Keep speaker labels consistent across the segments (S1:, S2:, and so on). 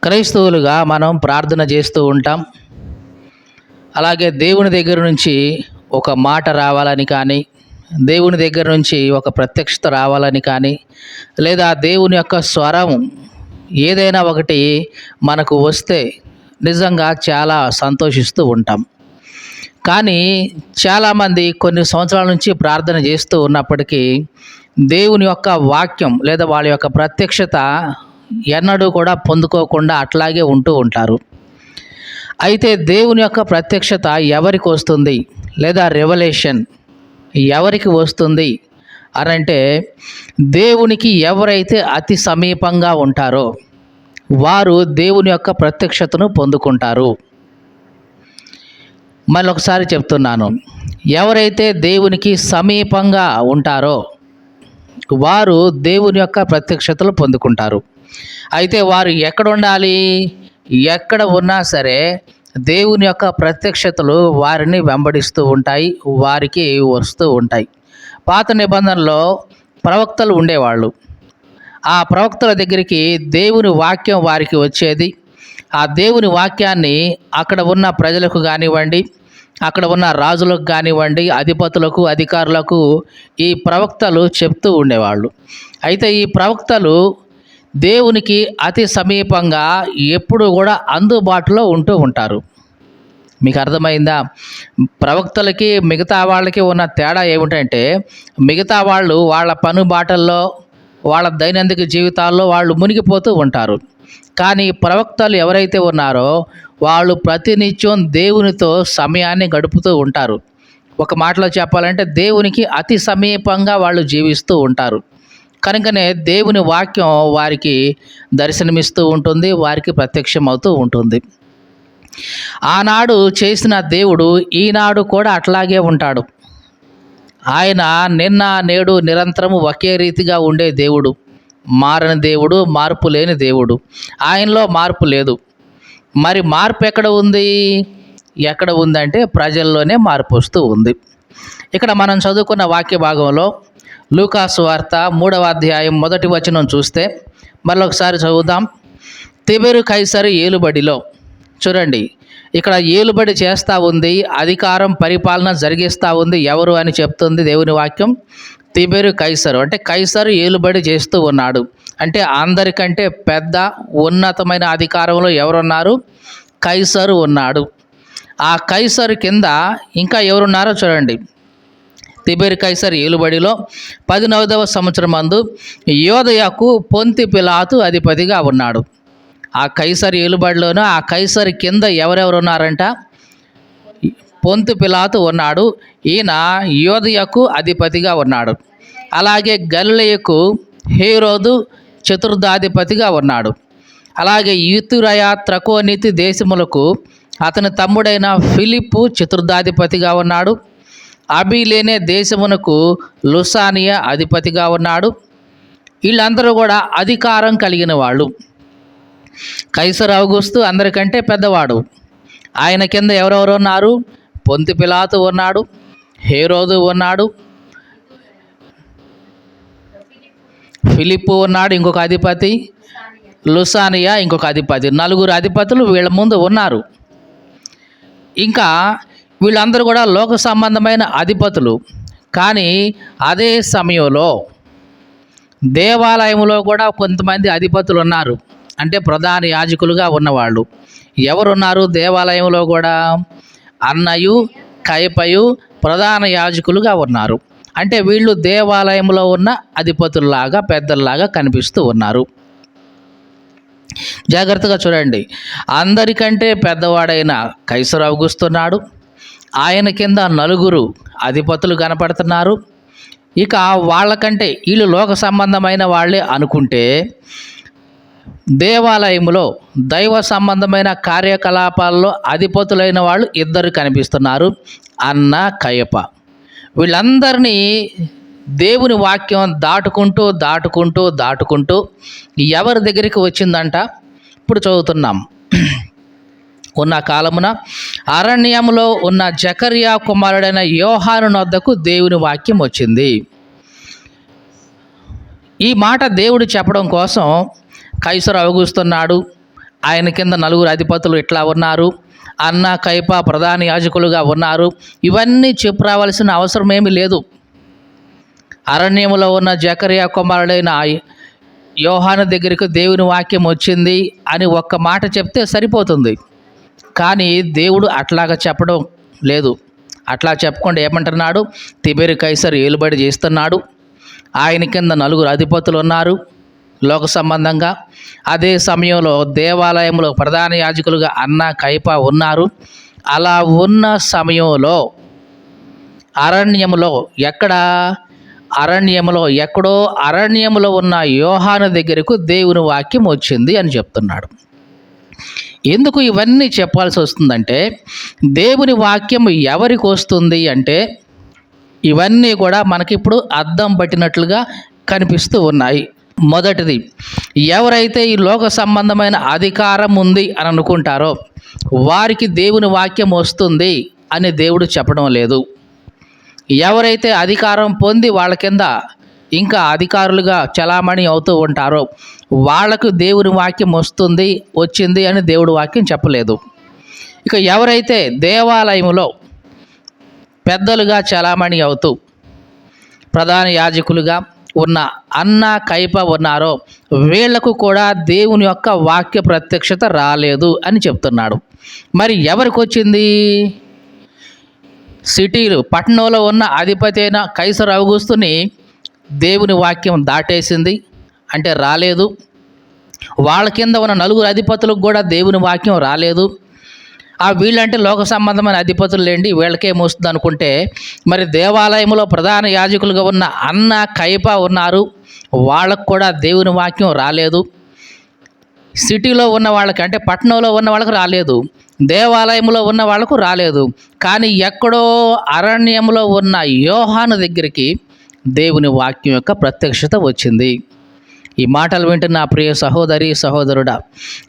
S1: క్రైస్తవులుగా మనం ప్రార్థన చేస్తూ ఉంటాం. అలాగే దేవుని దగ్గర నుంచి ఒక మాట రావాలని కానీ, దేవుని దగ్గర నుంచి ఒక ప్రత్యక్షత రావాలని కానీ, లేదా దేవుని యొక్క స్వరం ఏదైనా ఒకటి మనకు వస్తే నిజంగా చాలా సంతోషిస్తూ ఉంటాం. కానీ చాలామంది కొన్ని సంవత్సరాల నుంచి ప్రార్థన చేస్తూ ఉన్నప్పటికీ దేవుని యొక్క వాక్యం లేదా వాళ్ళ యొక్క ప్రత్యక్షత ఎన్నడూ కూడా పొందుకోకుండా అట్లాగే ఉంటూ ఉంటారు. అయితే దేవుని యొక్క ప్రత్యక్షత ఎవరికి వస్తుంది లేదా రెవల్యూషన్ ఎవరికి వస్తుంది అనంటే, దేవునికి ఎవరైతే అతి సమీపంగా ఉంటారో వారు దేవుని యొక్క ప్రత్యక్షతను పొందుకుంటారు. మళ్ళొకసారి చెప్తున్నాను, ఎవరైతే దేవునికి సమీపంగా ఉంటారో వారు దేవుని యొక్క ప్రత్యక్షతలు పొందుకుంటారు. అయితే వారు ఎక్కడ ఉండాలి? ఎక్కడ ఉన్నా సరే దేవుని యొక్క ప్రత్యక్షతలు వారిని వెంబడిస్తూ ఉంటాయి, వారికి వస్తూ ఉంటాయి. పాత నిబంధనలో ప్రవక్తలు ఉండేవాళ్ళు. ఆ ప్రవక్తల దగ్గరికి దేవుని వాక్యం వారికి వచ్చేది. ఆ దేవుని వాక్యాన్ని అక్కడ ఉన్న ప్రజలకు కానివ్వండి, అక్కడ ఉన్న రాజులకు కానివ్వండి, అధిపతులకు, అధికారులకు ఈ ప్రవక్తలు చెప్తూ ఉండేవాళ్ళు. అయితే ఈ ప్రవక్తలు దేవునికి అతి సమీపంగా ఎప్పుడు కూడా అందుబాటులో ఉంటూ ఉంటారు. మీకు అర్థమైందా? ప్రవక్తలకి మిగతా వాళ్ళకి ఉన్న తేడా ఏమిటంటే, మిగతా వాళ్ళు వాళ్ళ పనుబాటల్లో వాళ్ళ దైనందిక జీవితాల్లో వాళ్ళు మునిగిపోతూ ఉంటారు. కానీ ప్రవక్తలు ఎవరైతే ఉన్నారో వాళ్ళు ప్రతినిత్యం దేవునితో సమయాన్ని గడుపుతూ ఉంటారు. ఒక మాటలో చెప్పాలంటే దేవునికి అతి సమీపంగా వాళ్ళు జీవిస్తూ ఉంటారు. కనుకనే దేవుని వాక్యం వారికి దర్శనమిస్తూ ఉంటుంది, వారికి ప్రత్యక్షమవుతూ ఉంటుంది. ఆనాడు చేసిన దేవుడు ఈనాడు కూడా అట్లాగే ఉంటాడు. ఆయన నిన్న నేడు నిరంతరము ఒకే రీతిగా ఉండే దేవుడు, మారని దేవుడు, మార్పు లేని దేవుడు. ఆయనలో మార్పు లేదు. మరి మార్పు ఎక్కడ ఉంది? ఎక్కడ ఉందంటే ప్రజల్లోనే మార్పు వస్తూ ఉంది. ఇక్కడ మనం చదువుకున్న వాక్య భాగంలో లూకాసు వార్త 3వ అధ్యాయం 1వ వచనం చూస్తే మరొకసారి చదువుదాం. తిబెరు కైసరు ఏలుబడిలో, చూడండి ఇక్కడ ఏలుబడి చేస్తూ ఉంది, అధికారం పరిపాలన జరిగిస్తూ ఉంది. ఎవరు అని చెప్తుంది దేవుని వాక్యం? తిబెరు కైసరు. అంటే కైసరు ఏలుబడి చేస్తూ ఉన్నాడు. అంటే అందరికంటే పెద్ద ఉన్నతమైన అధికారంలో ఎవరున్నారు? కైసరు ఉన్నాడు. ఆ కైసరు కింద ఇంకా ఎవరున్నారో చూడండి. తిబెరు కైసరు ఏలుబడిలో 19వ సంవత్సరం మందు యోదయకు పొంతి పిలాతు అధిపతిగా ఉన్నాడు. ఆ కైసరు ఏలుబడిలోనూ ఆ కైసరు కింద ఎవరెవరు ఉన్నారంట? పొంతి పిలాతు ఉన్నాడు. ఈయన యోదయకు అధిపతిగా ఉన్నాడు. అలాగే గలిలయకు హేరోదు చతుర్థాధిపతిగా ఉన్నాడు. అలాగే యూతురయ త్రకోనీతి దేశములకు అతని తమ్ముడైన ఫిలిప్పు చతుర్థాధిపతిగా ఉన్నాడు. అబిలేనే దేశమునకు లుసానియా అధిపతిగా ఉన్నాడు. వీళ్ళందరూ కూడా అధికారం కలిగిన వాళ్ళు. కైసరు ఔగుస్తు అందరికంటే పెద్దవాడు. ఆయన కింద ఎవరెవరు ఉన్నారు? పొంతి పిలాతు ఉన్నాడు, హేరోదు ఉన్నాడు, ఫిలిప్పు ఉన్నాడు, ఇంకొక అధిపతి, లుసానియా ఇంకొక అధిపతి. 4 అధిపతులు వీళ్ళ ముందు ఉన్నారు. ఇంకా వీళ్ళందరూ కూడా లోక సంబంధమైన అధిపతులు. కానీ అదే సమయంలో దేవాలయంలో కూడా కొంతమంది అధిపతులు ఉన్నారు. అంటే ప్రధాన యాజకులుగా ఉన్నవాళ్ళు. ఎవరున్నారు దేవాలయంలో కూడా? అన్నయు, కయపయు ప్రధాన యాజకులుగా ఉన్నారు. అంటే వీళ్ళు దేవాలయంలో ఉన్న అధిపతుల్లాగా, పెద్దల్లాగా కనిపిస్తూ ఉన్నారు. జాగ్రత్తగా చూడండి. అందరికంటే పెద్దవాడైన కైసరు ఔగుస్తున్నాడు. ఆయన కింద 4 అధిపతులు కనపడుతున్నారు. ఇక వాళ్ళకంటే వీళ్ళు లోక సంబంధమైన వాళ్ళే అనుకుంటే, దేవాలయంలో దైవ సంబంధమైన కార్యకలాపాల్లో అధిపతులైన వాళ్ళు 2 కనిపిస్తున్నారు, అన్న, కయప. వీళ్ళందరినీ దేవుని వాక్యం దాటుకుంటూ ఎవరి దగ్గరికి వచ్చిందంట? ఇప్పుడు చదువుతున్నాం. ఉన్న కాలమున అరణ్యములో ఉన్న జకర్యా కుమారుడైన యోహాను నొద్దకు దేవుని వాక్యం వచ్చింది. ఈ మాట దేవుడు చెప్పడం కోసం కైసరు ఔగుస్తున్నాడు, ఆయన కింద నలుగురు అధిపతులు ఇట్లా ఉన్నారు, అన్న కైప ప్రధాన యాజకులుగా ఉన్నారు. ఇవన్నీ చెప్పు రావాల్సిన అవసరం ఏమీ లేదు. అరణ్యంలో ఉన్న జకరియా కుమారుడైన యోహాను దగ్గరికి దేవుని వాక్యం వచ్చింది అని ఒక్క మాట చెప్తే సరిపోతుంది. కానీ దేవుడు అట్లాగా చెప్పడం లేదు. అట్లా చెప్పకుండా ఏమంటున్నాడు? తిబెరి కైసరు ఏలుబడి చేస్తున్నాడు, ఆయన కింద నలుగురు అధిపతులు ఉన్నారు లోక సంబంధంగా. అదే సమయంలో దేవాలయంలో ప్రధాన యాజకులుగా అన్న కైప ఉన్నారు. అలా ఉన్న సమయంలో అరణ్యములో ఎక్కడో అరణ్యములో ఉన్న యోహాను దగ్గరకు దేవుని వాక్యం వచ్చింది అని చెప్తున్నాడు. ఎందుకు ఇవన్నీ చెప్పాల్సి వస్తుందంటే, దేవుని వాక్యం ఎవరికి వస్తుంది అంటే, ఇవన్నీ కూడా మనకిప్పుడు అద్దం పట్టినట్లుగా కనిపిస్తూ ఉన్నాయి. మొదటిది, ఎవరైతే ఈ లోక సంబంధమైన అధికారం ఉంది అని అనుకుంటారో వారికి దేవుని వాక్యం వస్తుంది అని దేవుడు చెప్పడం లేదు. ఎవరైతే అధికారం పొంది వాళ్ళ కింద ఇంకా అధికారులుగా చలామణి అవుతూ ఉంటారో వాళ్లకు దేవుని వాక్యం వచ్చింది అని దేవుడు వాక్యం చెప్పలేదు. ఇక ఎవరైతే దేవాలయంలో పెద్దలుగా చలామణి అవుతూ ప్రధాన యాజకులుగా ఉన్న అన్న కైప ఉన్నారో వీళ్లకు కూడా దేవుని యొక్క వాక్య ప్రత్యక్షత రాలేదు అని చెప్తున్నాడు. మరి ఎవరికి వచ్చింది? పట్టణంలో ఉన్న అధిపతి అయిన కైసరు ఔగుస్తుని దేవుని వాక్యం దాటేసింది అంటే రాలేదు. వాళ్ళ కింద ఉన్న నలుగురు అధిపతులకు కూడా దేవుని వాక్యం రాలేదు. వీళ్ళంటే లోక సంబంధమైన అధిపతులు లేండి, వీళ్ళకేమొస్తుంది అనుకుంటే, మరి దేవాలయంలో ప్రధాన యాజకులుగా ఉన్న అన్న కైప ఉన్నారు, వాళ్ళకు కూడా దేవుని వాక్యం రాలేదు. సిటీలో ఉన్న వాళ్ళకి అంటే పట్టణంలో ఉన్న వాళ్ళకు రాలేదు, దేవాలయంలో ఉన్న వాళ్ళకు రాలేదు. కానీ ఎక్కడో అరణ్యంలో ఉన్న యోహాను దగ్గరికి దేవుని వాక్యం యొక్క ప్రత్యక్షత వచ్చింది. ఈ మాటలు వింటున్న ప్రియ సహోదరి సహోదరుడా,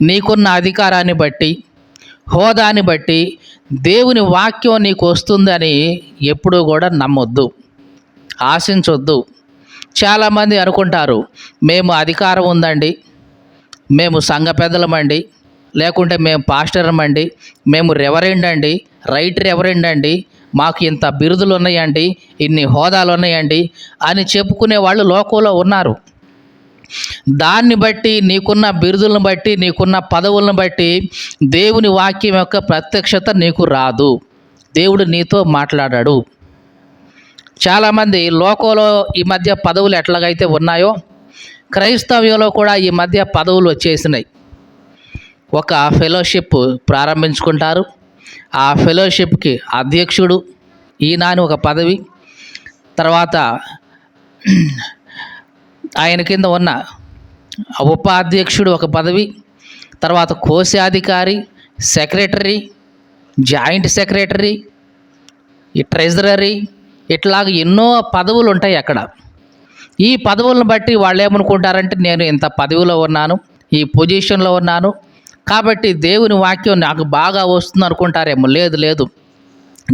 S1: నీకున్న అధికారాన్ని బట్టి హోదాని బట్టి దేవుని వాక్యం నీకు వస్తుందని ఎప్పుడూ కూడా నమ్మొద్దు, ఆశించొద్దు. చాలామంది అనుకుంటారు, మేము అధికారం ఉందండి, మేము సంఘ పెద్దలమండి, లేకుంటే మేము పాస్టర్మండి, మేము రెవరెండ్ అండి, రైట్ రెవరెండ్ అండి, మాకు ఇంత బిరుదులు ఉన్నాయండి, ఇన్ని హోదాలు ఉన్నాయండి అని చెప్పుకునే వాళ్ళు లోకంలో ఉన్నారు. దాన్ని బట్టి, నీకున్న బిరుదులను బట్టి, నీకున్న పదవులను బట్టి దేవుని వాక్యం యొక్క ప్రత్యక్షత నీకు రాదు. దేవుడు నీతో మాట్లాడాడు. చాలామంది లోకంలో ఈ మధ్య పదవులు ఎట్లాగైతే ఉన్నాయో క్రైస్తవ్యంలో కూడా ఈ మధ్య పదవులు వచ్చేసినాయి. ఒక ఫెలోషిప్ ప్రారంభించుకుంటారు, ఆ ఫెలోషిప్కి అధ్యక్షుడు ఈయన అని ఒక పదవి, తర్వాత ఆయన కింద ఉన్న ఉపాధ్యక్షుడు ఒక పదవి, తర్వాత కోశాధికారి, సెక్రటరీ, జాయింట్ సెక్రటరీ, ఈ ట్రెజరరీ, ఇట్లాగ ఎన్నో పదవులు ఉంటాయి అక్కడ. ఈ పదవులను బట్టి వాళ్ళు ఏమనుకుంటారంటే, నేను ఇంత పదవిలో ఉన్నాను, ఈ పొజిషన్లో ఉన్నాను కాబట్టి దేవుని వాక్యం నాకు బాగా వస్తుంది అనుకుంటారేమో. లేదు లేదు,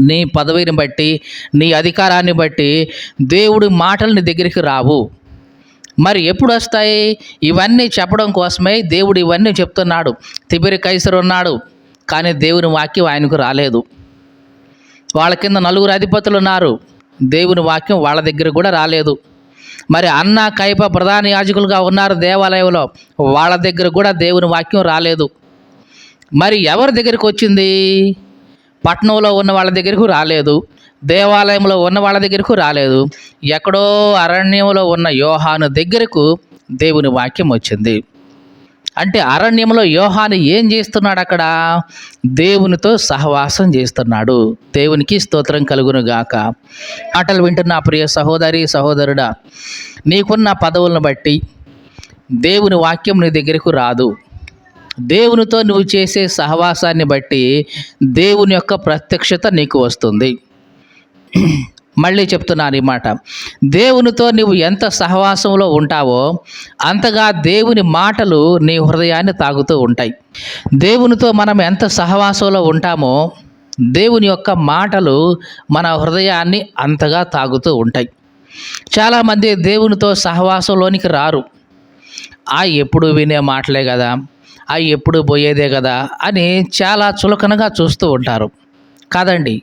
S1: నీ పదవిని బట్టి, నీ అధికారాన్ని బట్టి దేవుడి మాటలు నీ దగ్గరికి రావు. మరి ఎప్పుడు వస్తాయి? ఇవన్నీ చెప్పడం కోసమే దేవుడు ఇవన్నీ చెప్తున్నాడు. తిబెరి కైసరు ఉన్నాడు, కానీ దేవుని వాక్యం ఆయనకు రాలేదు. వాళ్ళ కింద నలుగురు అధిపతులు ఉన్నారు, దేవుని వాక్యం వాళ్ళ దగ్గర కూడా రాలేదు. మరి అన్న కైప ప్రధాన యాజకులుగా ఉన్నారు దేవాలయంలో, వాళ్ళ దగ్గర కూడా దేవుని వాక్యం రాలేదు. మరి ఎవరి దగ్గరికి వచ్చింది? పట్టణంలో ఉన్న వాళ్ళ దగ్గరకు రాలేదు, దేవాలయంలో ఉన్న వాళ్ళ దగ్గరకు రాలేదు. ఎక్కడో అరణ్యంలో ఉన్న యోహాను దగ్గరకు దేవుని వాక్యం వచ్చింది. అంటే అరణ్యంలో యోహాను ఏం చేస్తున్నాడు? అక్కడ దేవునితో సహవాసం చేస్తున్నాడు. దేవునికి స్తోత్రం కలుగును గాక. మాటలు వింటున్న ప్రియ సహోదరి సహోదరుడా, నీకున్న పదవులను బట్టి దేవుని వాక్యం నీ దగ్గరకు రాదు. దేవునితో నువ్వు చేసే సహవాసాన్ని బట్టి దేవుని యొక్క ప్రత్యక్షత నీకు వస్తుంది. మళ్ళీ చెప్తున్నాను ఈ మాట, దేవునితో నువ్వు ఎంత సహవాసంలో ఉంటావో అంతగా దేవుని మాటలు నీ హృదయాన్ని తాగుతూ ఉంటాయి. దేవునితో మనం ఎంత సహవాసంలో ఉంటామో దేవుని యొక్క మాటలు మన హృదయాన్ని అంతగా తాగుతూ ఉంటాయి. చాలామంది దేవునితో సహవాసంలోనికి రారు. ఎప్పుడు వినే మాటలే కదా, అవి ఎప్పుడు పోయేదే కదా అని చాలా చులకనగా చూస్తూ ఉంటారు. కాదండి,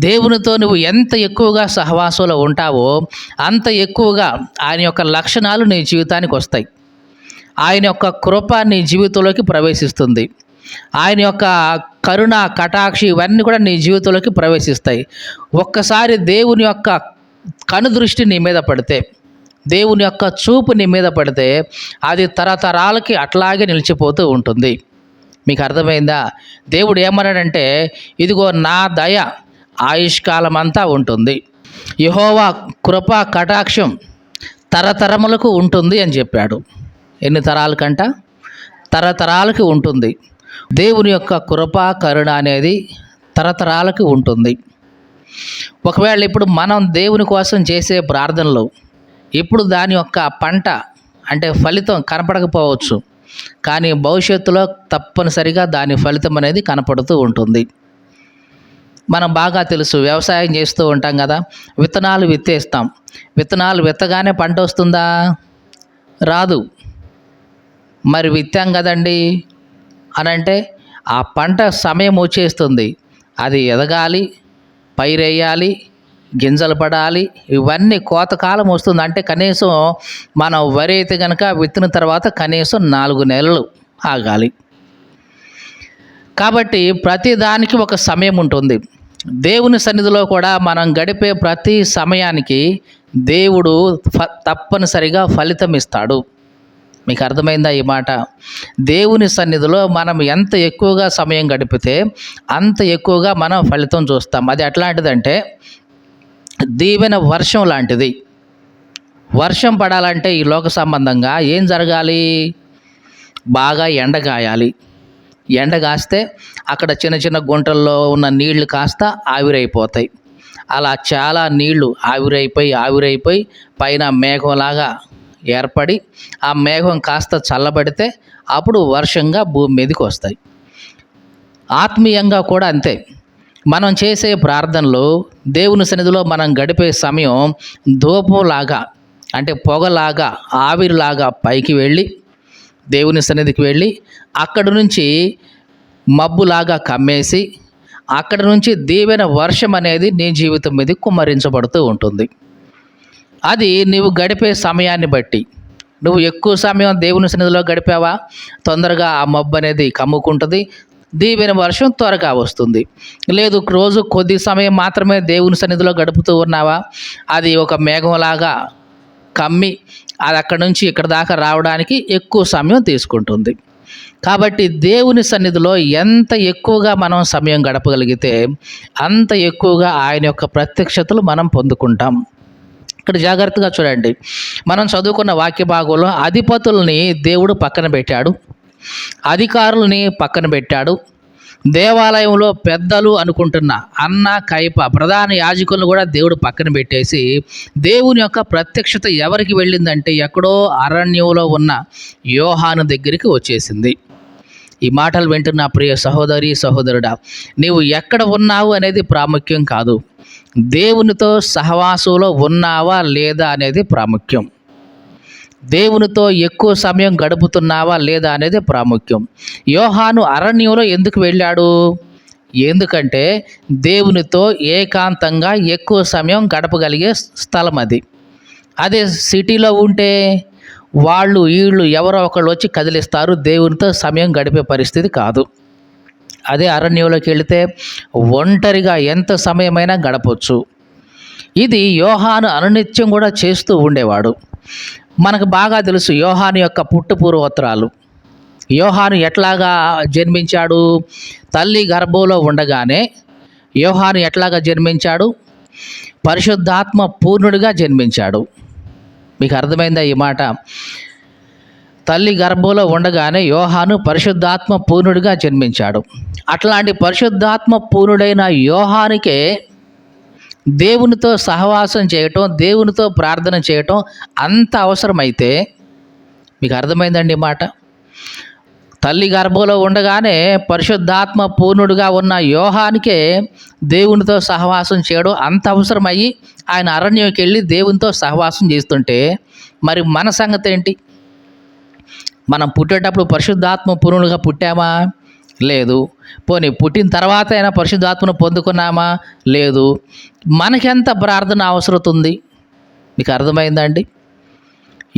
S1: దేవునితో నువ్వు ఎంత ఎక్కువగా సహవాసంలో ఉంటావో అంత ఎక్కువగా ఆయన యొక్క లక్షణాలు నీ జీవితానికి వస్తాయి. ఆయన యొక్క కృప నీ జీవితంలోకి ప్రవేశిస్తుంది. ఆయన యొక్క కరుణ, కటాక్షి ఇవన్నీ కూడా నీ జీవితంలోకి ప్రవేశిస్తాయి. ఒక్కసారి దేవుని యొక్క కనుదృష్టి నీ మీద పడితే, దేవుని యొక్క చూపు నీ మీద పడితే అది తరతరాలకి అట్లాగే నిలిచిపోతూ ఉంటుంది. మీకు అర్థమైందా? దేవుడు ఏమన్నాడంటే, ఇదిగో నా దయ ఆయుష్కాలం అంతా ఉంటుంది, యెహోవా కృప కటాక్షం తరతరములకు ఉంటుంది అని చెప్పాడు. ఎన్ని తరాలకంట? తరతరాలకి ఉంటుంది. దేవుని యొక్క కృప కరుణ అనేది తరతరాలకి ఉంటుంది. ఒకవేళ ఇప్పుడు మనం దేవుని కోసం చేసే ప్రార్థనలు ఇప్పుడు దాని యొక్క పంట అంటే ఫలితం కనపడకపోవచ్చు, కానీ భవిష్యత్తులో తప్పనిసరిగా దాని ఫలితం అనేది కనపడుతూ ఉంటుంది. మనం బాగా తెలుసు, వ్యవసాయం చేస్తూ ఉంటాం కదా, విత్తనాలు విత్తేస్తాం. విత్తనాలు విత్తగానే పంట వస్తుందా? రాదు. మరి విత్తాం కదండి అని అంటే ఆ పంట సమయం వచ్చేస్తుంది. అది ఎదగాలి, పైరేయాలి, గింజలు పడాలి, ఇవన్నీ కోతకాలం వస్తుంది. అంటే కనీసం మనం వరి అయితే కనుక విత్తిన తర్వాత కనీసం 4 నెలలు ఆగాలి. కాబట్టి ప్రతి దానికి ఒక సమయం ఉంటుంది. దేవుని సన్నిధిలో కూడా మనం గడిపే ప్రతి సమయానికి దేవుడు తప్పనిసరిగా ఫలితం ఇస్తాడు. మీకు అర్థమైందా ఈ మాట? దేవుని సన్నిధిలో మనం ఎంత ఎక్కువగా సమయం గడిపితే అంత ఎక్కువగా మనం ఫలితం చూస్తాం. అది ఎట్లాంటిదంటే దీవెన వర్షం లాంటిది. వర్షం పడాలంటే ఈ లోక సంబంధంగా ఏం జరగాలి? బాగా ఎండ కాయాలి. ఎండ కాస్తే అక్కడ చిన్న చిన్న గుంటల్లో ఉన్న నీళ్లు కాస్త ఆవిరైపోతాయి. అలా చాలా నీళ్లు ఆవిరైపోయి పైన మేఘంలాగా ఏర్పడి ఆ మేఘం కాస్త చల్లబడితే అప్పుడు వర్షంగా భూమి మీదకి వస్తాయి. ఆత్మీయంగా కూడా అంతే. మనం చేసే ప్రార్థనలు, దేవుని సన్నిధిలో మనం గడిపే సమయం ధూపంలాగా అంటే పొగలాగా, ఆవిరిలాగా పైకి వెళ్ళి దేవుని సన్నిధికి వెళ్ళి అక్కడి నుంచి మబ్బులాగా కమ్మేసి అక్కడి నుంచి దీవెన వర్షం అనేది నీ జీవితం మీద కుమ్మరించబడుతూ ఉంటుంది. అది నీవు గడిపే సమయాన్ని బట్టి. నువ్వు ఎక్కువ సమయం దేవుని సన్నిధిలో గడిపావా, తొందరగా ఆ మబ్బు అనేది కమ్ముకుంటుంది, దీవెన వర్షం త్వరగా వస్తుంది. లేదు, రోజు కొద్ది సమయం మాత్రమే దేవుని సన్నిధిలో గడుపుతూ ఉన్నావా, అది ఒక మేఘంలాగా కమ్మి అది అక్కడి నుంచి ఇక్కడ దాకా రావడానికి ఎక్కువ సమయం తీసుకుంటుంది. కాబట్టి దేవుని సన్నిధిలో ఎంత ఎక్కువగా మనం సమయం గడపగలిగితే అంత ఎక్కువగా ఆయన యొక్క ప్రత్యక్షతలు మనం పొందుకుంటాం. ఇక్కడ జాగ్రత్తగా చూడండి, మనం చదువుకున్న వాక్య భాగంలో అధిపతుల్ని దేవుడు పక్కన పెట్టాడు, అధికారులని పక్కన పెట్టాడు, దేవాలయంలో పెద్దలు అనుకుంటున్న అన్న, కయప ప్రధాన యాజకులను కూడా దేవుడు పక్కన పెట్టేసి దేవుని యొక్క ప్రత్యక్షత ఎవరికి వెళ్ళిందంటే ఎక్కడో అరణ్యంలో ఉన్న యోహాను దగ్గరికి వచ్చేసింది. ఈ మాటలు వింటున్న ప్రియ సహోదరి సహోదరుడా, నీవు ఎక్కడ ఉన్నావు అనేది ప్రాముఖ్యం కాదు, దేవునితో సహవాసంలో ఉన్నావా లేదా అనేది ప్రాముఖ్యం. దేవునితో ఎక్కువ సమయం గడుపుతున్నావా లేదా అనేది ప్రాముఖ్యం. యోహాను అరణ్యంలో ఎందుకు వెళ్ళాడు? ఎందుకంటే దేవునితో ఏకాంతంగా ఎక్కువ సమయం గడపగలిగే స్థలం అది. అదే సిటీలో ఉంటే వీళ్ళు ఎవరో ఒకళ్ళు వచ్చి కదిలిస్తారు, దేవునితో సమయం గడిపే పరిస్థితి కాదు. అదే అరణ్యంలోకి వెళితే ఒంటరిగా ఎంత సమయమైనా గడపవచ్చు. ఇది యోహాను అనునిత్యం కూడా చేస్తూ ఉండేవాడు. మనకు బాగా తెలుసు యోహాను యొక్క పుట్టుపూర్వోత్తరాలు. యోహాను ఎట్లాగా జన్మించాడు? తల్లి గర్భంలో ఉండగానే యోహాను ఎట్లాగా జన్మించాడు? పరిశుద్ధాత్మ పూర్ణుడిగా జన్మించాడు. మీకు అర్థమైందా ఈ మాట? తల్లి గర్భంలో ఉండగానే యోహాను పరిశుద్ధాత్మ పూర్ణుడిగా జన్మించాడు. అట్లాంటి పరిశుద్ధాత్మ పూర్ణుడైన యోహానుకే దేవునితో సహవాసం చేయటం, దేవునితో ప్రార్థన చేయటం అంత అవసరమైతే, మీకు అర్థమైందండి మాట? తల్లి గర్భంలో ఉండగానే పరిశుద్ధాత్మ పూర్ణుడిగా ఉన్న యోహానికే దేవునితో సహవాసం చేయడం అంత అవసరమయ్యి ఆయన అరణ్యంకి వెళ్ళి దేవునితో సహవాసం చేస్తుంటే మరి మన సంగతి ఏంటి? మనం పుట్టేటప్పుడు పరిశుద్ధాత్మ పూర్ణులుగా పుట్టామా? లేదు. పోనీ పుట్టిన తర్వాత అయినా పరిశుద్ధాత్మను పొందుకున్నామా? లేదు. మనకెంత ప్రార్థన అవసరం ఉంది? మీకు అర్థమైందండి?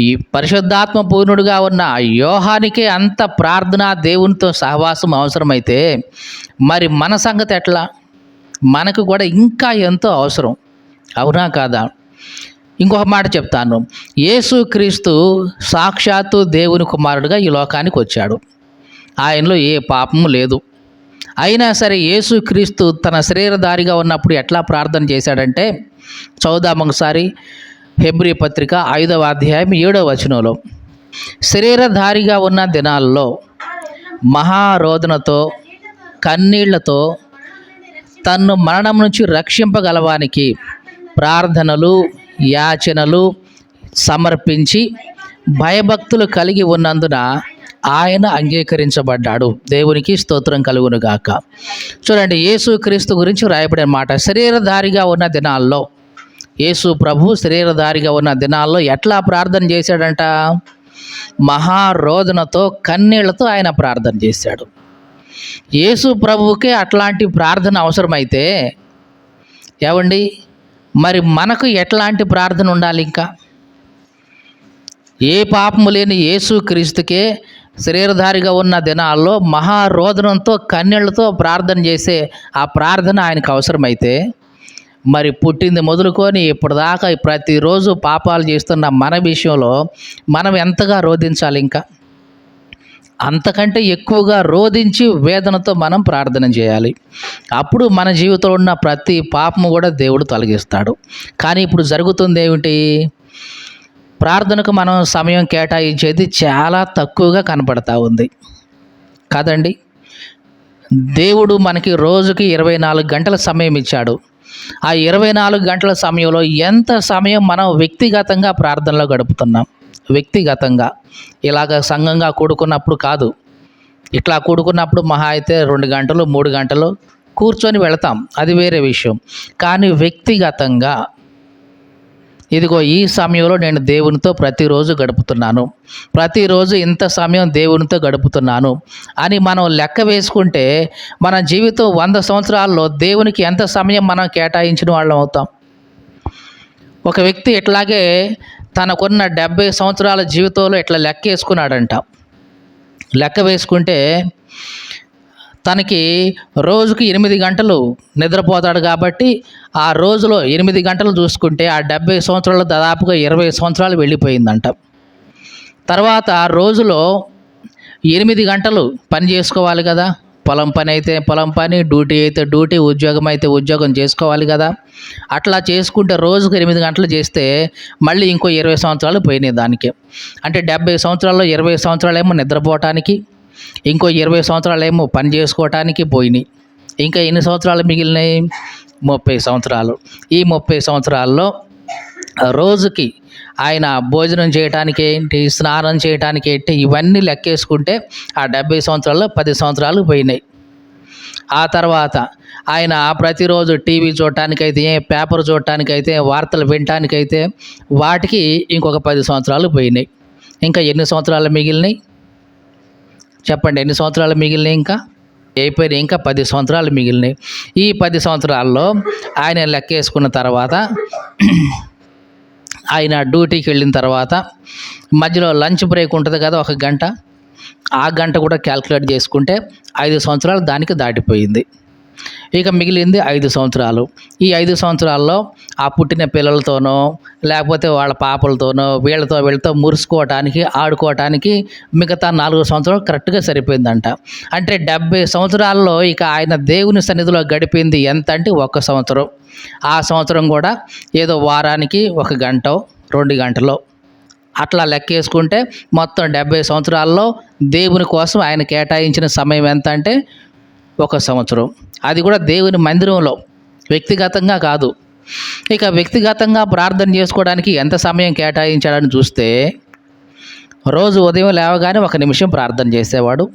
S1: ఈ పరిశుద్ధాత్మ పూర్ణుడుగా ఉన్న యోహానికే అంత ప్రార్థన, దేవునితో సహవాసం అవసరమైతే మరి మన సంగతి ఎట్లా? మనకు కూడా ఇంకా ఎంతో అవసరం. అవునా కాదా? ఇంకొక మాట చెప్తాను. యేసుక్రీస్తు సాక్షాత్తు దేవుని కుమారుడుగా ఈ లోకానికి వచ్చాడు. ఆయనలో ఏ పాపము లేదు. అయినా సరే యేసుక్రీస్తు తన శరీరధారిగా ఉన్నప్పుడు ఎట్లా ప్రార్థన చేశాడంటే, చదువుదాం ఒకసారి. హెబ్రీ పత్రిక 5వ అధ్యాయం 7వ వచనంలో, శరీరధారిగా ఉన్న దినాల్లో మహారోదనతో కన్నీళ్లతో తన్ను మరణం నుంచి రక్షింపగలవానికి ప్రార్థనలు యాచనలు సమర్పించి భయభక్తులు కలిగి ఉన్నందున ఆయన అంగీకరించబడ్డాడు. దేవునికి స్తోత్రం కలుగునుగాక. చూడండి, యేసుక్రీస్తు గురించి రాయబడిన మాట. శరీరధారిగా ఉన్న దినాల్లో, యేసు ప్రభు శరీరధారిగా ఉన్న దినాల్లో ఎట్లా ప్రార్థన చేశాడంట? మహారోదనతో కన్నీళ్లతో ఆయన ప్రార్థన చేశాడు. యేసు ప్రభువుకే అట్లాంటి ప్రార్థన అవసరమైతే ఏమండి, మరి మనకు ఎట్లాంటి ప్రార్థన ఉండాలి? ఇంకా ఏ పాపము లేని యేసుక్రీస్తుకే శరీరధారిగా ఉన్న దినాల్లో మహారోదనంతో కన్నీళ్లతో ప్రార్థన చేసే ఆ ప్రార్థన ఆయనకు అవసరమైతే, మరి పుట్టింది మొదలుకొని ఇప్పటిదాకా ప్రతిరోజు పాపాలు చేస్తున్న మన విషయంలో మనం ఎంతగా రోధించాలి? ఇంకా అంతకంటే ఎక్కువగా రోధించి వేదనతో మనం ప్రార్థన చేయాలి. అప్పుడు మన జీవితంలో ఉన్న ప్రతి పాపము కూడా దేవుడు తొలగిస్తాడు. కానీ ఇప్పుడు జరుగుతుంది ఏమిటి? ప్రార్థనకు మనం సమయం కేటాయించేది చాలా తక్కువగా కనపడతా ఉంది కదండి. దేవుడు మనకి రోజుకి 24 గంటల సమయం ఇచ్చాడు. ఆ 24 గంటల సమయంలో ఎంత సమయం మనం వ్యక్తిగతంగా ప్రార్థనలో గడుపుతున్నాం? వ్యక్తిగతంగా ఇలాగ సంఘంగా కూడుకున్నప్పుడు కాదు. ఇట్లా కూడుకున్నప్పుడు మహా అయితే 2 గంటలు 3 గంటలు కూర్చొని వెళతాం, అది వేరే విషయం. కానీ వ్యక్తిగతంగా ఇదిగో ఈ సమయంలో నేను దేవునితో ప్రతిరోజు గడుపుతున్నాను, ప్రతిరోజు ఇంత సమయం దేవునితో గడుపుతున్నాను అని మనం లెక్క వేసుకుంటే మన జీవితం 100 సంవత్సరాల్లో దేవునికి ఎంత సమయం మనం కేటాయించిన వాళ్ళం అవుతాం. ఒక వ్యక్తి ఇట్లాగే తనకున్న 70 సంవత్సరాల జీవితంలో ఇట్లా లెక్క వేసుకున్నాడంట. లెక్క వేసుకుంటే తనకి రోజుకి 8 గంటలు నిద్రపోతాడు కాబట్టి ఆ రోజులో 8 గంటలు చూసుకుంటే ఆ 70 సంవత్సరాలు దాదాపుగా 20 సంవత్సరాలు వెళ్ళిపోయిందంట. తర్వాత ఆ రోజులో 8 గంటలు పని చేసుకోవాలి కదా. పొలం పని అయితే పొలం పని, డ్యూటీ అయితే డ్యూటీ, ఉద్యోగం అయితే ఉద్యోగం చేసుకోవాలి కదా. అట్లా చేసుకుంటే రోజుకు 8 గంటలు చేస్తే మళ్ళీ ఇంకో 20 సంవత్సరాలు పోయినాయి దానికి. అంటే 70 సంవత్సరాల్లో 20 సంవత్సరాలు ఏమో నిద్రపోవటానికి, ఇంకో 20 సంవత్సరాలు ఏమో పని చేసుకోవటానికి పోయినాయి. ఇంకా ఎన్ని సంవత్సరాలు మిగిలినాయి? 30 సంవత్సరాలు. ఈ 30 సంవత్సరాల్లో రోజుకి ఆయన భోజనం చేయటానికి ఏంటి, స్నానం చేయటానికి ఏంటి, ఇవన్నీ లెక్కేసుకుంటే ఆ 70 సంవత్సరాల్లో 10 సంవత్సరాలు పోయినాయి. ఆ తర్వాత ఆయన ప్రతిరోజు టీవీ చూడటానికైతే, పేపర్ చూడటానికైతే, వార్తలు వినటానికైతే వాటికి ఇంకొక 10 సంవత్సరాలు పోయినాయి. ఇంకా ఎన్ని సంవత్సరాలు మిగిలినాయి చెప్పండి? ఎన్ని సంవత్సరాలు మిగిలినాయి? ఇంకా అయిపోయినాయి. ఇంకా 10 సంవత్సరాలు మిగిలినాయి. ఈ 10 సంవత్సరాల్లో ఆయన లెక్కేసుకున్న తర్వాత ఆయన డ్యూటీకి వెళ్ళిన తర్వాత మధ్యలో లంచ్ బ్రేక్ ఉంటుంది కదా, 1 గంట. ఆ గంట కూడా క్యాల్కులేట్ చేసుకుంటే 5 సంవత్సరాలు దానికి దాటిపోయింది. ఇక మిగిలింది 5 సంవత్సరాలు. ఈ 5 సంవత్సరాల్లో ఆ పుట్టిన పిల్లలతోనో లేకపోతే వాళ్ళ పాపలతోనో వీళ్ళతో మురుసుకోవటానికి, ఆడుకోవటానికి మిగతా 4 సంవత్సరాలు కరెక్ట్గా సరిపోయిందంట. అంటే 70 సంవత్సరాల్లో ఇక ఆయన దేవుని సన్నిధిలో గడిపింది ఎంత అంటే 1 సంవత్సరం. ఆ సంవత్సరం కూడా ఏదో వారానికి 1 గంటో 2 గంటలో అట్లా లెక్కేసుకుంటే మొత్తం 70 సంవత్సరాల్లో దేవుని కోసం ఆయన కేటాయించిన సమయం ఎంత అంటే 1 సంవత్సరం. అది కూడా దేవుని మందిరంలో, వ్యక్తిగతంగా కాదు. ఇక వ్యక్తిగతంగా ప్రార్థన చేసుకోవడానికి ఎంత సమయం కేటాయించాడని చూస్తే రోజు ఉదయం లేవగానే 1 నిమిషం ప్రార్థన చేసేవాడు.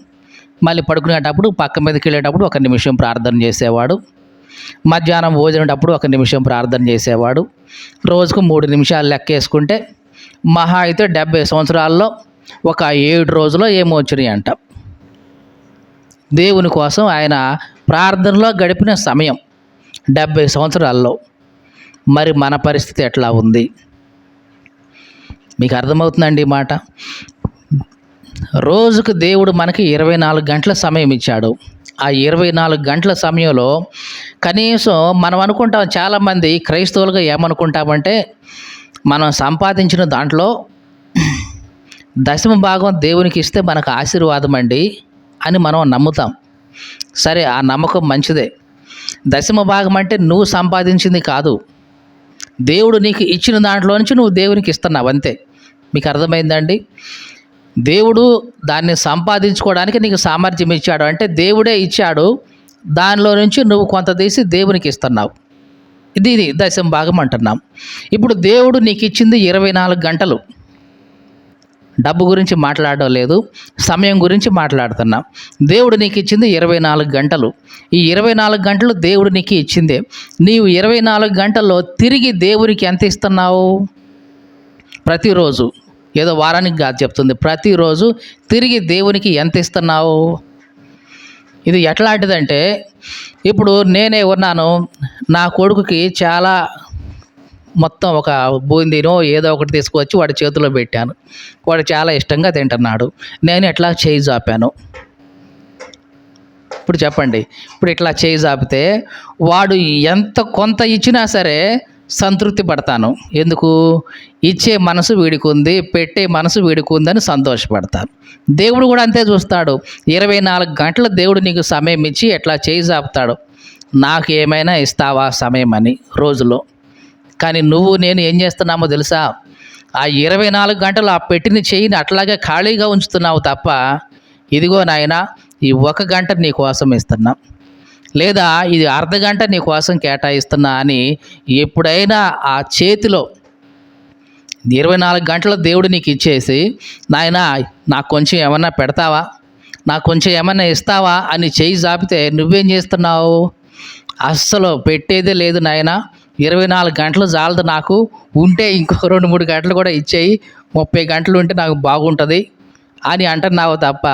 S1: మళ్ళీ పడుకునేటప్పుడు పక్క మీదకి వెళ్ళేటప్పుడు 1 నిమిషం ప్రార్థన చేసేవాడు. మధ్యాహ్నం భోజనటప్పుడు 1 నిమిషం ప్రార్థన చేసేవాడు. రోజుకు 3 నిమిషాలు లెక్కేసుకుంటే మహా అయితే 70 సంవత్సరాల్లో ఒక 7 రోజులో ఏమో వచ్చినాయి అంట. దేవుని కోసం ఆయన ప్రార్థనలో గడిపిన సమయం 70 సంవత్సరాల్లో. మరి మన పరిస్థితి ఎట్లా ఉంది? మీకు అర్థమవుతుందండి ఈ మాట? రోజుకు దేవుడు మనకి 24 గంటల సమయం ఇచ్చాడు. ఆ 24 గంటల సమయంలో కనీసం మనం అనుకుంటాం, చాలామంది క్రైస్తవులుగా ఏమనుకుంటామంటే, మనం సంపాదించిన దాంట్లో దశమ భాగం దేవునికి ఇస్తే మనకు ఆశీర్వాదం అండి అని మనం నమ్ముతాం. సరే, ఆ నమ్మకం మంచిదే. దశమ భాగం అంటే నువ్వు సంపాదించింది కాదు, దేవుడు నీకు ఇచ్చిన దాంట్లో నుంచి నువ్వు దేవునికి ఇస్తున్నావు అంతే. మీకు అర్థమైందండి? దేవుడు దాన్ని సంపాదించుకోవడానికి నీకు సామర్థ్యం ఇచ్చాడు అంటే దేవుడే ఇచ్చాడు, దానిలో నుంచి నువ్వు కొంత తీసి దేవునికి ఇస్తున్నావు. ఇది దశమ భాగం అంటున్నాం. ఇప్పుడు దేవుడు నీకు ఇచ్చింది 24 గంటలు. డబ్బు గురించి మాట్లాడడం లేదు, సమయం గురించి మాట్లాడుతున్నాం. దేవుడు నీకు ఇచ్చింది 24 గంటలు. ఈ 24 గంటలు దేవుడు నీకు ఇచ్చిందే. నీవు 24 గంటల్లో తిరిగి దేవునికి ఎంత ఇస్తున్నావు? ప్రతిరోజు, ఏదో వారానికి కాదు చెప్తుంది, ప్రతిరోజు తిరిగి దేవునికి ఎంత ఇస్తున్నావు? ఇది ఎట్లాంటిదంటే, ఇప్పుడు నేనే ఉన్నాను, నా కొడుకుకి చాలా మొత్తం ఒక బూందీనో ఏదో ఒకటి తీసుకువచ్చి వాడి చేతిలో పెట్టాను. వాడు చాలా ఇష్టంగా తింటున్నాడు. నేను ఎట్లా చేయి జాపాను? ఇప్పుడు చెప్పండి. ఇప్పుడు ఇట్లా చేయి జాపితే వాడు ఎంత కొంత ఇచ్చినా సరే సంతృప్తి పడతాను. ఎందుకు? ఇచ్చే మనసు వీడికి ఉంది, పెట్టే మనసు వీడికి ఉందని సంతోషపడతాను. దేవుడు కూడా అంతే చూస్తాడు. 24 గంటలు దేవుడు నీకు సమయం ఇచ్చి ఎట్లా చేయి జాపుతాడు, నాకు ఏమైనా ఇస్తావా సమయం అని రోజులో. కానీ నువ్వు నేను ఏం చేస్తున్నామో తెలుసా? ఆ 24 గంటలు ఆ పెట్టిన చెయ్యిని అట్లాగే ఖాళీగా ఉంచుతున్నావు తప్ప, ఇదిగో నాయనా ఈ 1 గంట నీ కోసం ఇస్తున్నా, లేదా ఇది అర్ధగంట నీ కోసం కేటాయిస్తున్నా అని ఎప్పుడైనా ఆ చేతిలో 24 గంటల దేవుడు నీకు ఇచ్చేసి, నాయనా నాకు కొంచెం ఏమన్నా పెడతావా, నాకు కొంచెం ఏమన్నా ఇస్తావా అని చేయి జాపితే నువ్వేం చేస్తున్నావు? అస్సలు పెట్టేదే లేదు నాయనా, 24 గంటలు చాలదు నాకు, ఉంటే ఇంకో 2-3 గంటలు కూడా ఇచ్చేయి, 30 గంటలు ఉంటే నాకు బాగుంటుంది అని అంటున్నావు తప్ప,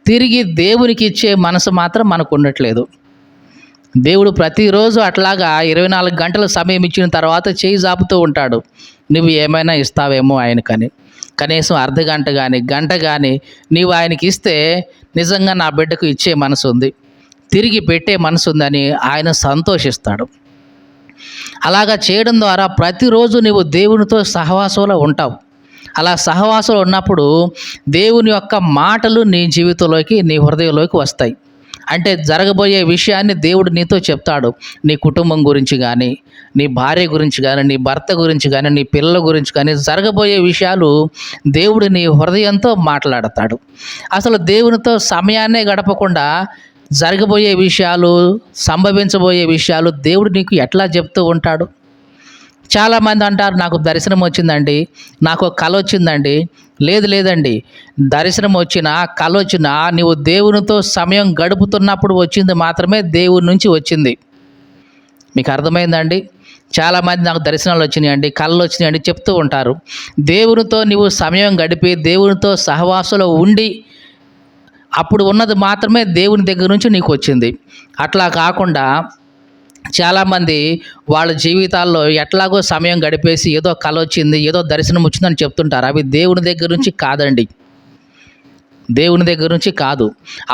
S1: తిరిగి దేవునికి ఇచ్చే మనసు మాత్రం మనకు ఉండట్లేదు. దేవుడు ప్రతిరోజు అట్లాగా 24 గంటల సమయం ఇచ్చిన తర్వాత చేయి జాపుతూ ఉంటాడు, నువ్వు ఏమైనా ఇస్తావేమో ఆయనకని. కనీసం అర్ధగంట కానీ గంట కానీ నీవు ఆయనకి ఇస్తే, నిజంగా నా బిడ్డకు ఇచ్చే మనసు ఉంది, తిరిగి పెట్టే మనసు ఉందని ఆయన సంతోషిస్తాడు. అలాగా చేయడం ద్వారా ప్రతిరోజు నువ్వు దేవునితో సహవాసంలో ఉంటావు. అలా సహవాసంలో ఉన్నప్పుడు దేవుని యొక్క మాటలు నీ జీవితంలోకి, నీ హృదయంలోకి వస్తాయి. అంటే జరగబోయే విషయాన్ని దేవుడు నీతో చెప్తాడు. నీ కుటుంబం గురించి కానీ, నీ భార్య గురించి కానీ, నీ భర్త గురించి కానీ, నీ పిల్లల గురించి కానీ జరగబోయే విషయాలు దేవుడు నీ హృదయంతో మాట్లాడతాడు. అసలు దేవునితో సమయాన్నే గడపకుండా జరగబోయే విషయాలు, సంభవించబోయే విషయాలు దేవుడు నీకు ఎట్లా చెప్తూ ఉంటాడు? చాలామంది అంటారు, నాకు దర్శనం వచ్చిందండి, నాకు కళ వచ్చిందండి. లేదండి, దర్శనం వచ్చినా కళ వచ్చినా నీవు దేవునితో సమయం గడుపుతున్నప్పుడు వచ్చింది మాత్రమే దేవుని నుంచి వచ్చింది. మీకు అర్థమైందండి? చాలామంది నాకు దర్శనాలు వచ్చినాయండి, కళలు వచ్చినాయండి చెప్తూ ఉంటారు. దేవునితో నీవు సమయం గడిపి దేవునితో సహవాసంలో ఉండి అప్పుడు ఉన్నది మాత్రమే దేవుని దగ్గర నుంచి నీకు వచ్చింది. అట్లా కాకుండా చాలామంది వాళ్ళ జీవితాల్లో ఎట్లాగో సమయం గడిపేసి ఏదో కళ వచ్చింది, ఏదో దర్శనం వచ్చిందని చెప్తుంటారు. అవి దేవుని దగ్గర నుంచి కాదండి, దేవుని దగ్గర నుంచి కాదు.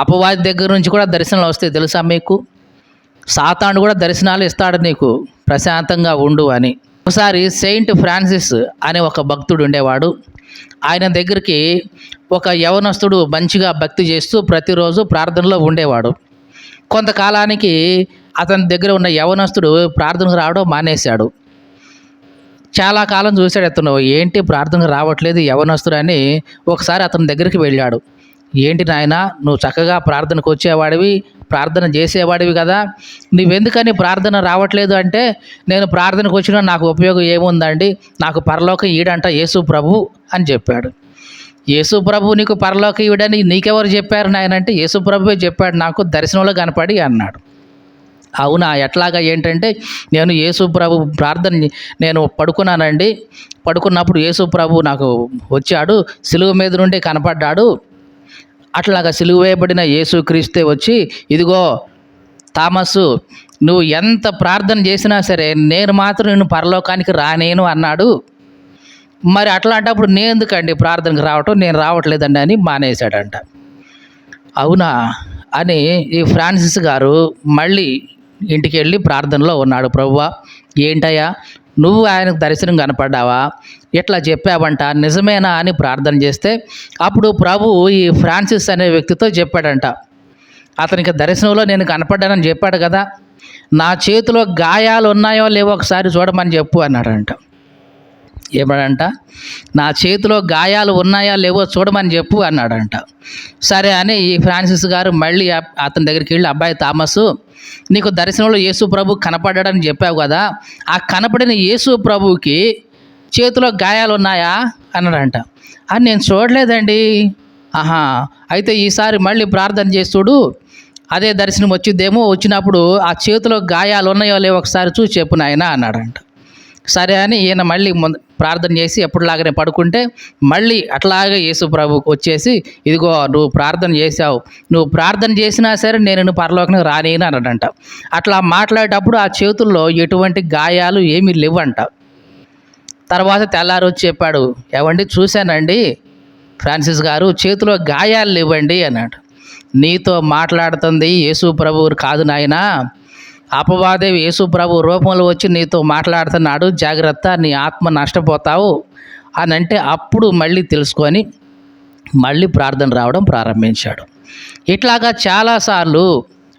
S1: అపవాది దగ్గర నుంచి కూడా దర్శనాలు వస్తాయి తెలుసా మీకు? సాతాను కూడా దర్శనాలు ఇస్తాడు నీకు, ప్రశాంతంగా ఉండు అని. ఒకసారి సెయింట్ ఫ్రాన్సిస్ అనే ఒక భక్తుడు ఉండేవాడు. ఆయన దగ్గరికి ఒక యవనస్తుడు మంచిగా భక్తి చేస్తూ ప్రతిరోజు ప్రార్థనలో ఉండేవాడు. కొంతకాలానికి అతని దగ్గర ఉన్న యవనస్తుడు ప్రార్థనకు రావడం మానేశాడు. చాలా కాలం చూశాడు అతను, ఏంటి ప్రార్థనకు రావట్లేదు యవనస్తుడు అని. ఒకసారి అతని దగ్గరికి వెళ్ళాడు. ఏంటి నాయనా, నువ్వు చక్కగా ప్రార్థనకు వచ్చేవాడివి, ప్రార్థన చేసేవాడివి కదా, నువ్వెందుకని ప్రార్థన రావట్లేదు అంటే, నేను ప్రార్థనకు వచ్చినా నాకు ఉపయోగం ఏముందండి, నాకు పరలోకం ఈడంట యేసు ప్రభు అని చెప్పాడు. యేసు ప్రభు నీకు పరలోకం ఈడని నీకెవరు చెప్పారు నాయనంటే, యేసు ప్రభువే చెప్పాడు నాకు, దర్శనంలో కనపడి అన్నాడు. అవునా, ఎట్లాగా ఏంటంటే, నేను యేసు ప్రభు నేను పడుకున్నానండి. పడుకున్నప్పుడు యేసు ప్రభు నాకు వచ్చాడు, సిలువ మీద నుండి కనపడ్డాడు. అట్లాగా సిలువ వేయబడిన యేసుక్రీస్తే వచ్చి, ఇదిగో థామస్సు, నువ్వు ఎంత ప్రార్థన చేసినా సరే నేను మాత్రం నిన్ను పరలోకానికి రానేను అన్నాడు. మరి అట్లాంటప్పుడు నేను ఎందుకండి ప్రార్థనకు రావటం, నేను రావట్లేదండి అని మానేశాడంట. అవునా అని ఈ ఫ్రాన్సిస్ గారు మళ్ళీ ఇంటికి వెళ్ళి ప్రార్థనలో ఉన్నాడు. ప్రభువా, ఏంటయ్యా నువ్వు ఆయనకు దర్శనం కనపడ్డావా, ఇట్లా చెప్పావంట, నిజమేనా అని ప్రార్థన చేస్తే అప్పుడు ప్రభు ఈ ఫ్రాన్సిస్ అనే వ్యక్తితో చెప్పాడంట, అతనికి దర్శనంలో నేను కనపడ్డానని చెప్పాడు కదా, నా చేతిలో గాయాలు ఉన్నాయో లేవో ఒకసారి చూడమని చెప్పు అన్నాడంట. ఏమడంట, నా చేతిలో గాయాలు ఉన్నాయా లేవో చూడమని చెప్పు అన్నాడంట. సరే అని ఈ ఫ్రాన్సిస్ గారు మళ్ళీ అతని దగ్గరికి వెళ్ళి, అబ్బాయి థామస్, నీకు దర్శనంలో యేసు ప్రభు కనపడ్డాడని చెప్పావు కదా, ఆ కనపడిన యేసు ప్రభువుకి చేతిలో గాయాలు ఉన్నాయా అన్నాడంట. అని నేను చూడలేదండి. ఆహా, అయితే ఈసారి మళ్ళీ ప్రార్థన చేసి చూడు, అదే దర్శనం వచ్చిద్దేమో, వచ్చినప్పుడు ఆ చేతిలో గాయాలు ఉన్నాయో లేవో ఒకసారి చూసి చెప్పు నాయనా అన్నాడంట. సరే అని ఈయన మళ్ళీ ప్రార్థన చేసి ఎప్పుడులాగానే పడుకుంటే మళ్ళీ అట్లాగే యేసు ప్రభువుకి వచ్చేసి, ఇదిగో నువ్వు ప్రార్థన చేశావు, నువ్వు ప్రార్థన చేసినా సరే నేను నిన్ను పరలోకానికి రానేను అన్నాడంట. అట్లా మాట్లాడేటప్పుడు ఆ చేతుల్లో ఎటువంటి గాయాలు ఏమీ లేవంట. తర్వాత తెల్లారి వచ్చి చెప్పాడు, ఏవండి చూశానండి ఫ్రాన్సిస్ గారు, చేతిలో గాయాలు లేవండి అన్నాడు. నీతో మాట్లాడుతుంది యేసు ప్రభువు కాదు నాయనా, అపవాదే యేసు ప్రభు రూపంలో వచ్చి నీతో మాట్లాడుతున్నాడు, జాగ్రత్త, నీ ఆత్మ నష్టపోతావు అని అంటే అప్పుడు మళ్ళీ తెలుసుకొని మళ్ళీ ప్రార్థన రావడం ప్రారంభించాడు. ఇట్లాగా చాలాసార్లు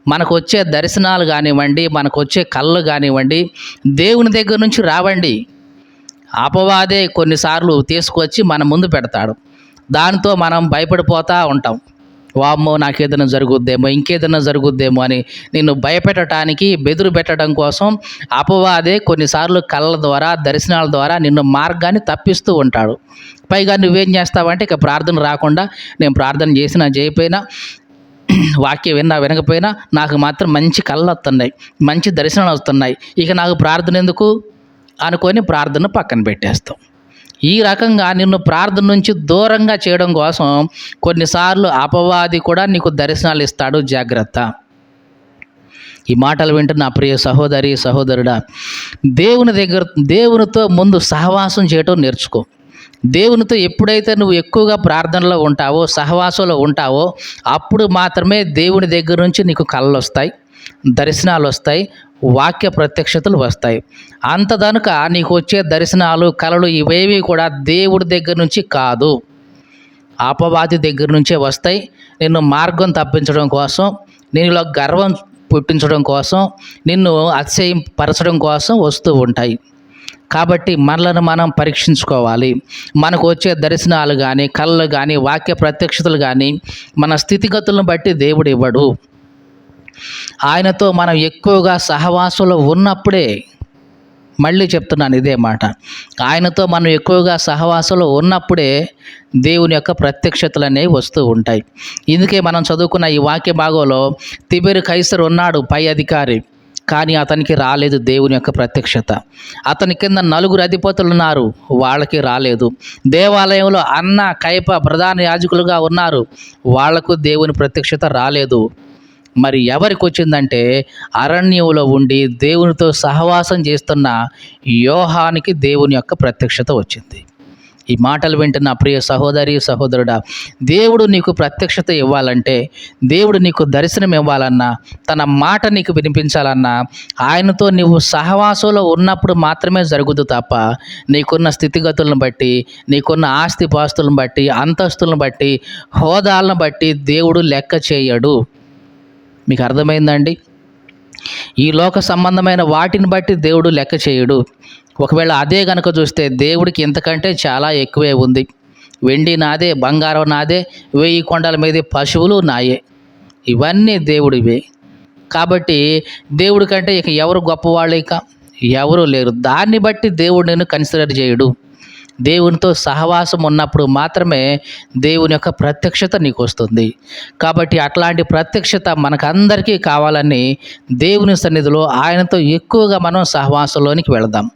S1: మనకు వచ్చే దర్శనాలు కానివ్వండి, మనకు వచ్చే కళ్ళు కానివ్వండి, దేవుని దగ్గర నుంచి రావండి. అపవాదే కొన్నిసార్లు తీసుకొచ్చి మన ముందు పెడతాడు. దానితో మనం భయపడిపోతూ ఉంటాం. వామ్మో, నాకేదైనా జరుగుద్దేమో, ఇంకేదైనా జరుగుద్దేమో అని నిన్ను భయపెట్టడానికి, బెదురు పెట్టడం కోసం అపవాదే కొన్నిసార్లు కళ్ళ ద్వారా, దర్శనాల ద్వారా నిన్ను మార్గాన్ని తప్పిస్తూ ఉంటాడు. పైగా నువ్వేం చేస్తావంటే, ఇక ప్రార్థన రాకుండా, నేను ప్రార్థన చేసినా చేయకపోయినా, వాక్యం వినకపోయినా నాకు మాత్రం మంచి కళ్ళు వస్తున్నాయి, మంచి దర్శనాలు వస్తున్నాయి, ఇక నాకు ప్రార్థన ఎందుకు అనుకొని ప్రార్థన పక్కన పెట్టేస్తాం. ఈ రకంగా నిన్ను ప్రార్థన నుంచి దూరంగా చేయడం కోసం కొన్నిసార్లు అపవాది కూడా నీకు దర్శనాలు ఇస్తాడు, జాగ్రత్త. ఈ మాటలు వింటున్న నా ప్రియ సహోదరి సహోదరుడా, దేవునితో ముందు సహవాసం చేయటం నేర్చుకో. దేవునితో ఎప్పుడైతే నువ్వు ఎక్కువగా ప్రార్థనలో ఉంటావో, సహవాసంలో ఉంటావో, అప్పుడు మాత్రమే దేవుని దగ్గర నుంచి నీకు కళ్ళు వస్తాయి, దర్శనాలు వస్తాయి, వాక్య ప్రత్యక్షతలు వస్తాయి. అంతదనుక నీకు వచ్చే దర్శనాలు, కలలు ఇవేవి కూడా దేవుడి దగ్గర నుంచి కాదు, అపవాది దగ్గర నుంచే వస్తాయి. నిన్ను మార్గం తప్పించడం కోసం, నీలో గర్వం పుట్టించడం కోసం, నిన్ను అతిశయపరచడం కోసం వస్తూ ఉంటాయి. కాబట్టి మనలను మనం పరీక్షించుకోవాలి. మనకు వచ్చే దర్శనాలు కానీ, కళలు కానీ, వాక్య ప్రత్యక్షతలు కానీ మన స్థితిగతులను బట్టి దేవుడు ఇవ్వడు. ఆయనతో మనం ఎక్కువగా సహవాసంలో ఉన్నప్పుడే, మళ్ళీ చెప్తున్నాను ఇదే మాట, ఆయనతో మనం ఎక్కువగా సహవాసంలో ఉన్నప్పుడే దేవుని యొక్క ప్రత్యక్షతలు అనేవి వస్తూ ఉంటాయి. ఇందుకే మనం చదువుకున్న ఈ వాక్య భాగంలో తిబెరు కైసరు ఉన్నాడు, పై అధికారి, కానీ అతనికి రాలేదు దేవుని యొక్క ప్రత్యక్షత. అతని కింద 4 అధిపతులు ఉన్నారు, వాళ్ళకి రాలేదు. దేవాలయంలో అన్న, కయప ప్రధాన యాజకులుగా ఉన్నారు, వాళ్లకు దేవుని ప్రత్యక్షత రాలేదు. మరి ఎవరికి వచ్చిందంటే, అరణ్యంలో ఉండి దేవునితో సహవాసం చేస్తున్న యోహానికి దేవుని యొక్క ప్రత్యక్షత వచ్చింది. ఈ మాటలు వింటున్న ప్రియ సహోదరి సహోదరుడా, దేవుడు నీకు ప్రత్యక్షత ఇవ్వాలంటే, దేవుడు నీకు దర్శనం ఇవ్వాలన్నా, తన మాట నీకు వినిపించాలన్నా, ఆయనతో నీవు సహవాసంలో ఉన్నప్పుడు మాత్రమే జరుగుదు తప్ప, నీకున్న స్థితిగతులను బట్టి, నీకున్న ఆస్తిపాస్తులను బట్టి, అంతస్తులను బట్టి, హోదాలను బట్టి దేవుడు లెక్క చేయడు. మీకు అర్థమైందండి? ఈ లోక సంబంధమైన వాటిని బట్టి దేవుడు లెక్క చేయడు. ఒకవేళ అదే కనుక చూస్తే దేవుడికి ఇంతకంటే చాలా ఎక్కువే ఉంది. వెండి నాదే, బంగారం నాదే, 1000 కొండల మీద పశువులు నాయే, ఇవన్నీ దేవుడివే. కాబట్టి దేవుడి కంటే ఇక ఎవరు గొప్పవాళ్ళు, ఇక ఎవరు లేరు. దాన్ని బట్టి దేవుడు నిన్ను కన్సిడర్ చేయడు. దేవునితో సహవాసం ఉన్నప్పుడు మాత్రమే దేవుని యొక్క ప్రత్యక్షత నీకు వస్తుంది. కాబట్టి అట్లాంటి ప్రత్యక్షత మనకందరికీ కావాలని దేవుని సన్నిధిలో ఆయనతో ఎక్కువగా మనం సహవాసంలోనికి వెళదాం.